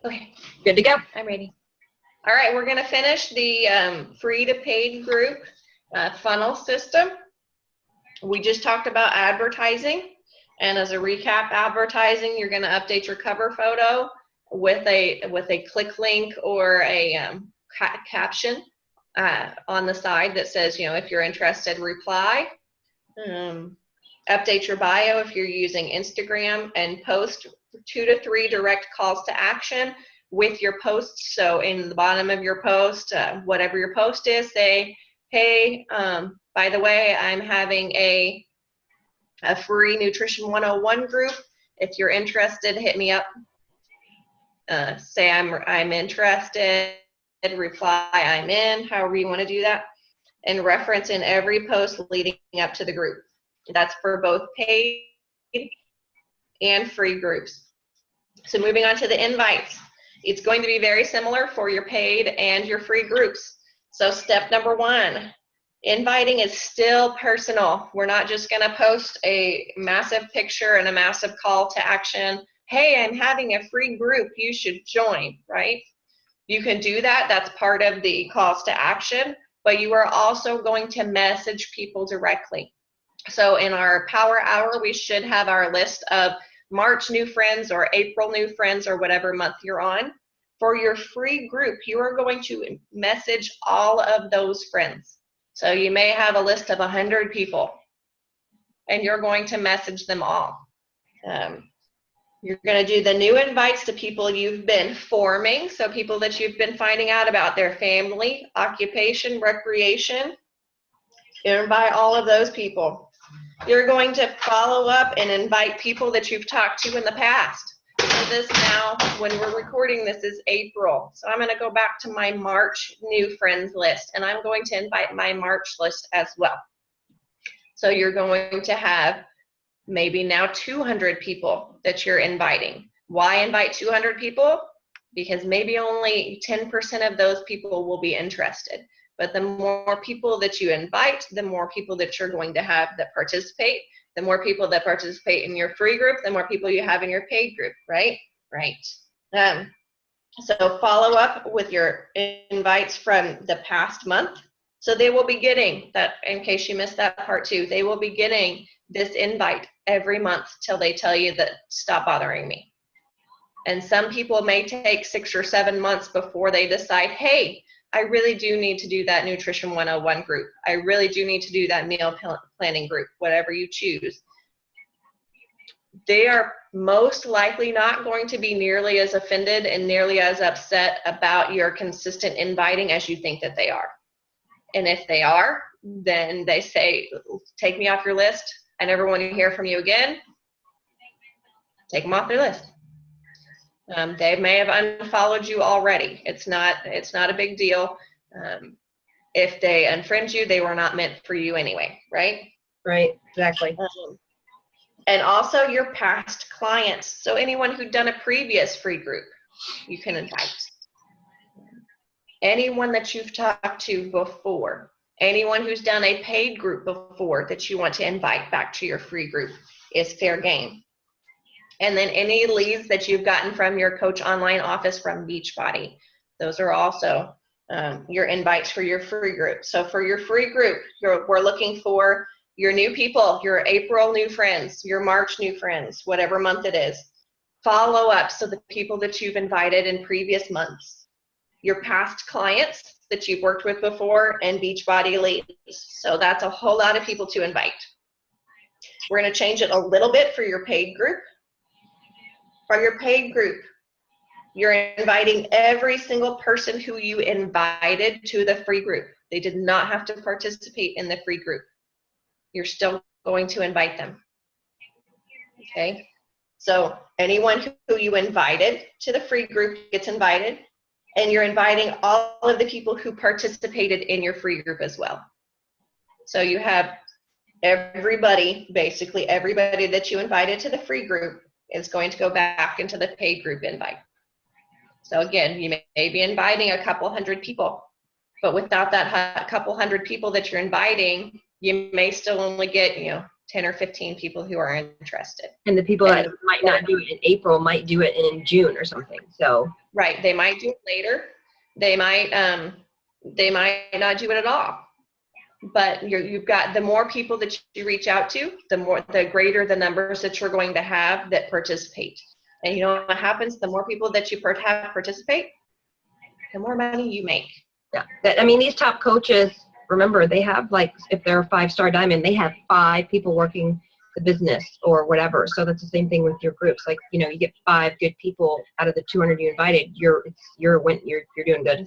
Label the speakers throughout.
Speaker 1: Okay,
Speaker 2: Good to go.
Speaker 1: I'm ready. All right, we're gonna finish the free to paid group funnel system. We just talked about advertising, and as a recap, advertising, you're gonna update your cover photo with a click link or a caption on the side that says, you know, if you're interested, reply. Update your bio if you're using Instagram, and post 2 to 3 direct calls to action with your posts. So in the bottom of your post, whatever your post is, say, hey, by the way, I'm having a free Nutrition 101 group. If you're interested, hit me up. Say I'm interested, reply I'm in, however you want to do that, and reference in every post leading up to the group. That's for both paid and free groups. So moving on to the invites. It's going to be very similar for your paid and your free groups. So step number 1, inviting is still personal. We're not just going to post a massive picture and a massive call to action. Hey, I'm having a free group, you should join, right? You can do that. That's part of the calls to action, but you are also going to message people directly. So in our Power Hour, we should have our list of March new friends or April new friends or whatever month you're on. For your free group, you are going to message all of those friends. So you may have a list of 100 people, and you're going to message them all. You're going to do the new invites to people you've been forming, so people that you've been finding out about their family, occupation, recreation. Invite all of those people. You're going to follow up and invite people that you've talked to in the past. So this now, when we're recording this, is April. So I'm going to go back to my March new friends list, and I'm going to invite my March list as well. So you're going to have maybe now 200 people that you're inviting. Why invite 200 people? Because maybe only 10% of those people will be interested. But the more people that you invite, the more people that you're going to have that participate. The more people that participate in your free group, the more people you have in your paid group, right? Right. So follow up with your invites from the past month. So they will be getting that, in case you missed that part too, they will be getting this invite every month till they tell you that stop bothering me. And some people may take 6 or 7 months before they decide, hey, I really do need to do that Nutrition 101 group. I really do need to do that meal planning group, whatever you choose. They are most likely not going to be nearly as offended and nearly as upset about your consistent inviting as you think that they are. And if they are, then they say, take me off your list. I never want to hear from you again. Take them off their list. They may have unfollowed you already. It's not a big deal. If they unfriend you, they were not meant for you anyway, right?
Speaker 2: Right, exactly.
Speaker 1: And also your past clients. So anyone who'd done a previous free group, you can invite. Anyone that you've talked to before. Anyone who's done a paid group before that you want to invite back to your free group is fair game. And then any leads that you've gotten from your Coach Online office from Beachbody. Those are also your invites for your free group. So for your free group, we're looking for your new people, your April new friends, your March new friends, whatever month it is. Follow up, so the people that you've invited in previous months, your past clients that you've worked with before, and Beachbody leads. So that's a whole lot of people to invite. We're going to change it a little bit for your paid group. For your paid group, you're inviting every single person who you invited to the free group. They did not have to participate in the free group. You're still going to invite them. Okay? So anyone who you invited to the free group gets invited, and you're inviting all of the people who participated in your free group as well. So you have everybody, basically everybody that you invited to the free group is going to go back into the paid group invite. So again, you may be inviting a couple hundred people, but without that couple hundred people that you're inviting, you may still only get, 10 or 15 people who are interested.
Speaker 2: And the people that might not do it in April might do it in June or something. So
Speaker 1: right, they might do it later. They might not do it at all. But you've got, the more people that you reach out to, the greater the numbers that you're going to have that participate. And you know what happens? The more people that you have participate, the more money you make.
Speaker 2: yeah, I mean, these top coaches, remember, they have, like, if they're a 5-star diamond, they have 5 people working the business or whatever. So that's the same thing with your groups. Like, you know, you get 5 good people out of the 200 you invited, you're doing good.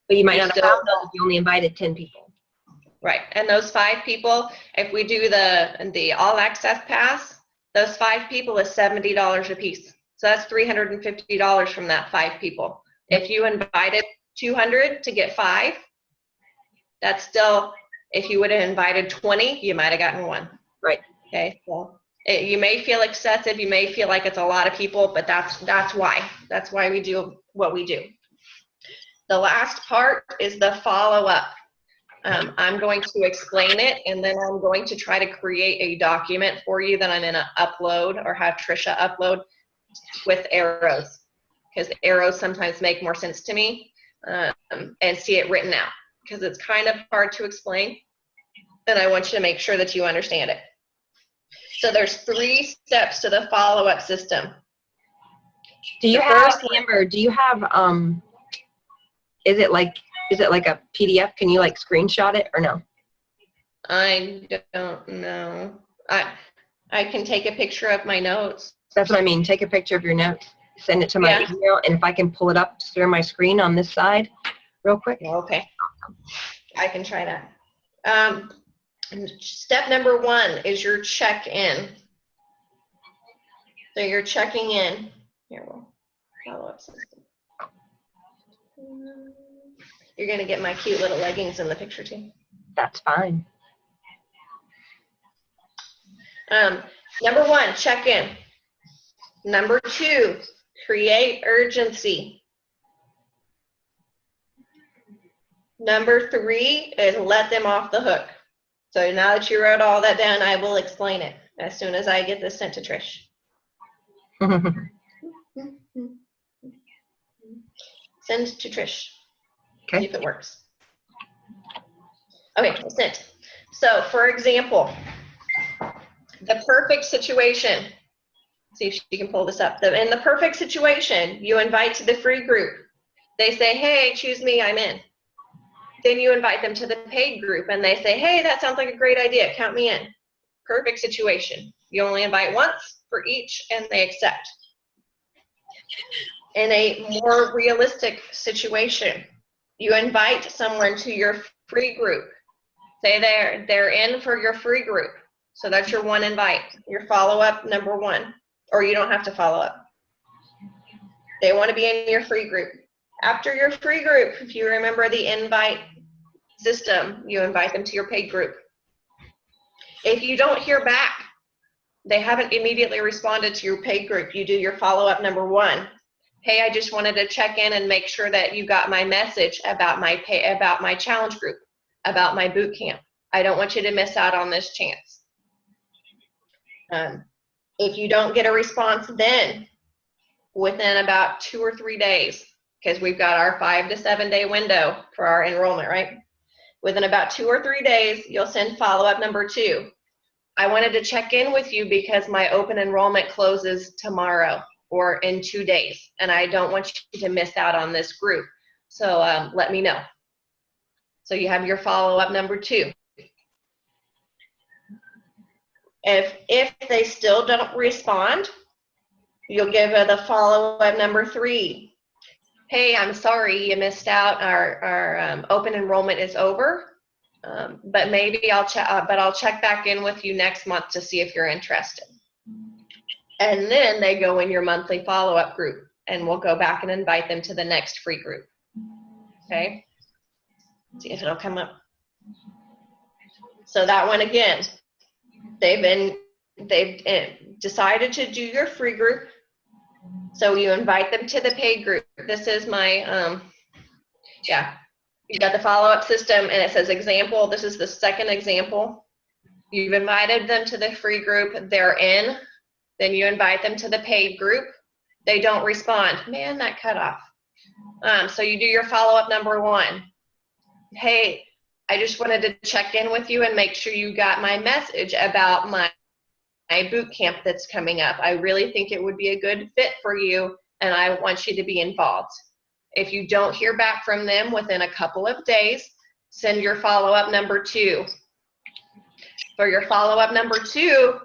Speaker 2: But you might not have found those if you only invited 10 people.
Speaker 1: Right, and those 5 people, if we do the all access pass, those 5 people is $70 a piece. So that's $350 from that 5 people. If you invited 200 to get 5, that's still, if you would have invited 20, you might have gotten 1.
Speaker 2: Right.
Speaker 1: Okay, so you may feel excessive, you may feel like it's a lot of people, but that's why. That's why we do what we do. The last part is the follow-up. I'm going to explain it, and then I'm going to try to create a document for you that I'm going to upload, or have Trisha upload with arrows, because arrows sometimes make more sense to me, and see it written out, because it's kind of hard to explain, and I want you to make sure that you understand it. So there's 3 steps to the follow-up system.
Speaker 2: Do you have, Amber, do you have, is it like a PDF? Can you, like, screenshot it or no?
Speaker 1: I don't know. I can take a picture of my notes.
Speaker 2: That's what I mean. Take a picture of your notes, send it to my email, and if I can pull it up, share my screen on this side real quick.
Speaker 1: Okay. I can try that. Step number 1 is your check-in. So you're checking in. Here, we'll follow up system. You're going to get my cute little leggings in the picture too.
Speaker 2: That's fine.
Speaker 1: Number 1, check in. Number 2, create urgency. Number 3 is let them off the hook. So now that you wrote all that down, I will explain it as soon as I get this sent to Trish. Send to Trish.
Speaker 2: Okay.
Speaker 1: See if it works. Okay, sent. So, for example, the perfect situation. See if she can pull this up. In the perfect situation, you invite to the free group. They say, hey, choose me, I'm in. Then you invite them to the paid group, and they say, hey, that sounds like a great idea, count me in. Perfect situation. You only invite once for each, and they accept. In a more realistic situation, you invite someone to your free group. Say they're in for your free group. So that's your 1 invite, your follow-up number 1. Or you don't have to follow up. They want to be in your free group. After your free group, if you remember the invite system, you invite them to your paid group. If you don't hear back, they haven't immediately responded to your paid group, you do your follow-up number 1. Hey, I just wanted to check in and make sure that you got my message about my challenge group, about my boot camp. I don't want you to miss out on this chance. If you don't get a response then, within about 2 or 3 days, because we've got our 5 to 7 day window for our enrollment, right? Within about 2 or 3 days, you'll send follow-up number 2. I wanted to check in with you because my open enrollment closes tomorrow or in 2 days, and I don't want you to miss out on this group. So let me know. So you have your follow-up number 2. If they still don't respond, you'll give the follow-up number 3. Hey, I'm sorry you missed out. Our open enrollment is over, but maybe I'll check back in with you next month to see if you're interested. And then they go in your monthly follow-up group, and we'll go back and invite them to the next free group. Okay? See if it'll come up. So that one again, they've decided to do your free group. So you invite them to the paid group. This is my, you got the follow-up system, and it says example. This is the second example. You've invited them to the free group, they're in, then you invite them to the paid group, they don't respond. Man, that cut off. So you do your follow-up number 1. Hey, I just wanted to check in with you and make sure you got my message about my boot camp that's coming up. I really think it would be a good fit for you, and I want you to be involved. If you don't hear back from them within a couple of days, send your follow-up number 2. For your follow-up number 2,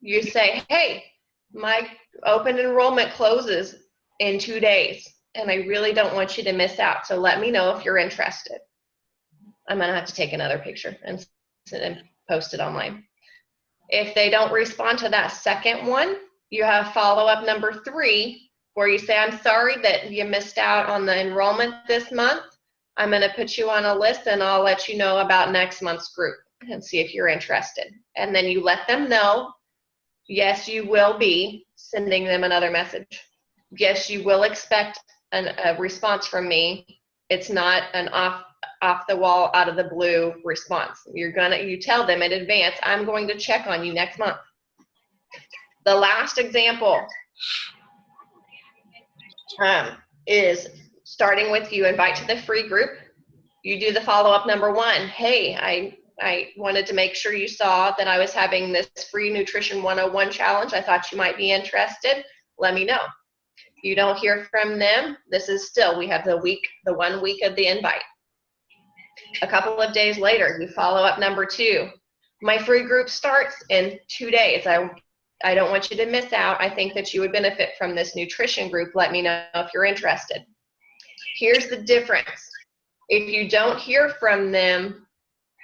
Speaker 1: you say, hey, my open enrollment closes in 2 days, and I really don't want you to miss out, so let me know if you're interested. I'm gonna have to take another picture and post it online. If they don't respond to that second one, you have follow-up number 3, where you say, I'm sorry that you missed out on the enrollment this month. I'm gonna put you on a list and I'll let you know about next month's group and see if you're interested. And then you let them know, yes, you will be sending them another message. Yes, you will expect a response from me. It's not an off the wall, out of the blue response. You tell them in advance, I'm going to check on you next month. The last example is starting with you invite to the free group. You do the follow-up number 1. Hey, I wanted to make sure you saw that I was having this free Nutrition 101 challenge. I thought you might be interested. Let me know. You don't hear from them. This is still, we have the 1 week of the invite. A couple of days later, you follow up number 2. My free group starts in 2 days. I don't want you to miss out. I think that you would benefit from this nutrition group. Let me know if you're interested. Here's the difference. If you don't hear from them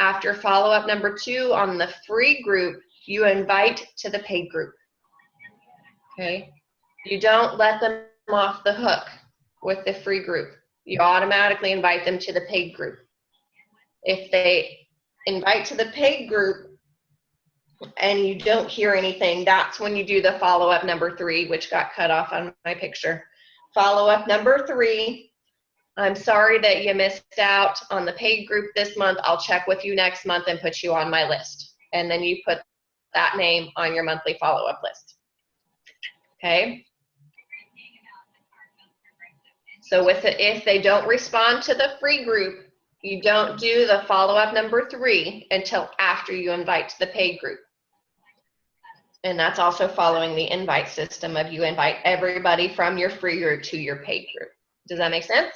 Speaker 1: after follow-up number 2 on the free group, you invite to the paid group. Okay? You don't let them off the hook with the free group. You automatically invite them to the paid group. If they invite to the paid group and you don't hear anything, that's when you do the follow-up number 3, which got cut off on my picture. Follow-up number 3, I'm sorry that you missed out on the paid group this month. I'll check with you next month and put you on my list. And then you put that name on your monthly follow-up list. Okay? So if they don't respond to the free group, you don't do the follow-up number 3 until after you invite to the paid group. And that's also following the invite system of you invite everybody from your free group to your paid group. Does that make sense?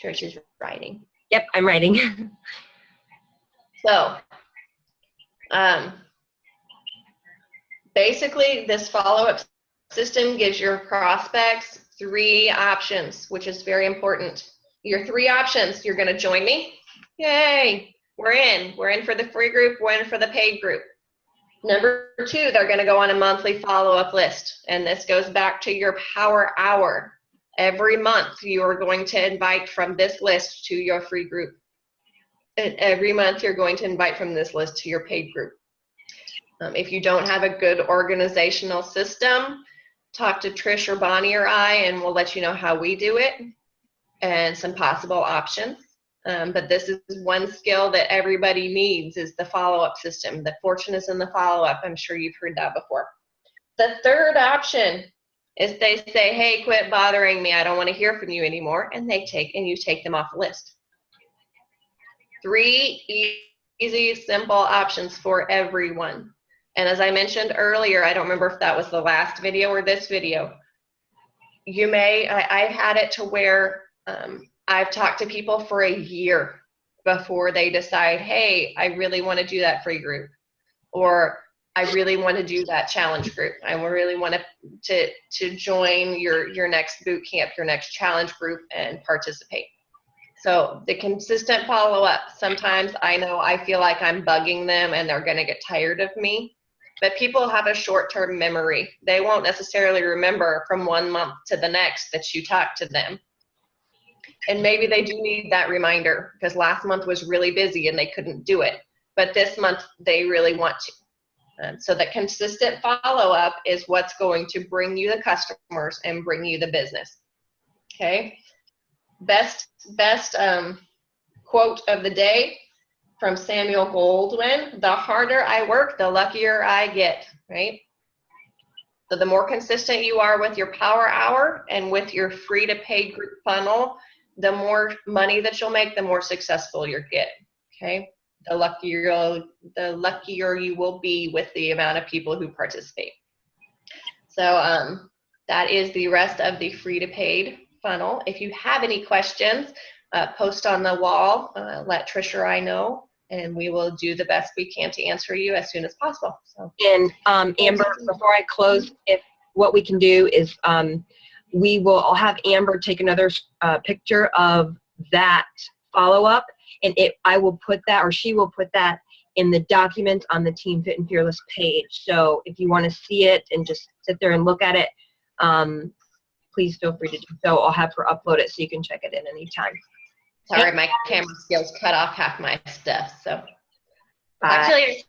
Speaker 1: Trish is writing.
Speaker 2: Yep, I'm writing.
Speaker 1: So, basically, this follow-up system gives your prospects 3 options, which is very important. Your 3 options, you're gonna join me. Yay, we're in. We're in for the free group, we're in for the paid group. Number 2, they're gonna go on a monthly follow-up list. And this goes back to your power hour. Every month, you are going to invite from this list to your free group. And every month, you're going to invite from this list to your paid group. If you don't have a good organizational system, talk to Trish or Bonnie or I, and we'll let you know how we do it and some possible options. But this is one skill that everybody needs, is the follow-up system. The fortune is in the follow-up. I'm sure you've heard that before. The third option is they say, hey, quit bothering me. I don't want to hear from you anymore. And you take them off the list. 3 easy, simple options for everyone. And as I mentioned earlier, I don't remember if that was the last video or this video. I've had it to where I've talked to people for a year before they decide, hey, I really want to do that free group, or I really want to do that challenge group. I really want to join your next boot camp, your next challenge group, and participate. So the consistent follow-up, sometimes I feel like I'm bugging them and they're going to get tired of me. But people have a short-term memory. They won't necessarily remember from 1 month to the next that you talked to them. And maybe they do need that reminder because last month was really busy and they couldn't do it. But this month they really want to. So the consistent follow-up is what's going to bring you the customers and bring you the business. Okay? Best quote of the day: from Samuel Goldwyn, the harder I work, the luckier I get, right? So the more consistent you are with your power hour and with your free to paid group funnel, the more money that you'll make, the more successful you'll get, okay? The luckier you will be with the amount of people who participate. So that is the rest of the free to paid funnel. If you have any questions, post on the wall, let Trisha or I know, and we will do the best we can to answer you as soon as possible. So.
Speaker 2: And Amber, before I close, if what we can do is I'll have Amber take another picture of that follow-up, and I will put that, or she will put that in the document on the Team Fit and Fearless page. So if you want to see it and just sit there and look at it, please feel free to do so. I'll have her upload it so you can check it in anytime.
Speaker 1: Sorry, my camera skills cut off half my stuff. So
Speaker 2: Bye.
Speaker 1: actually.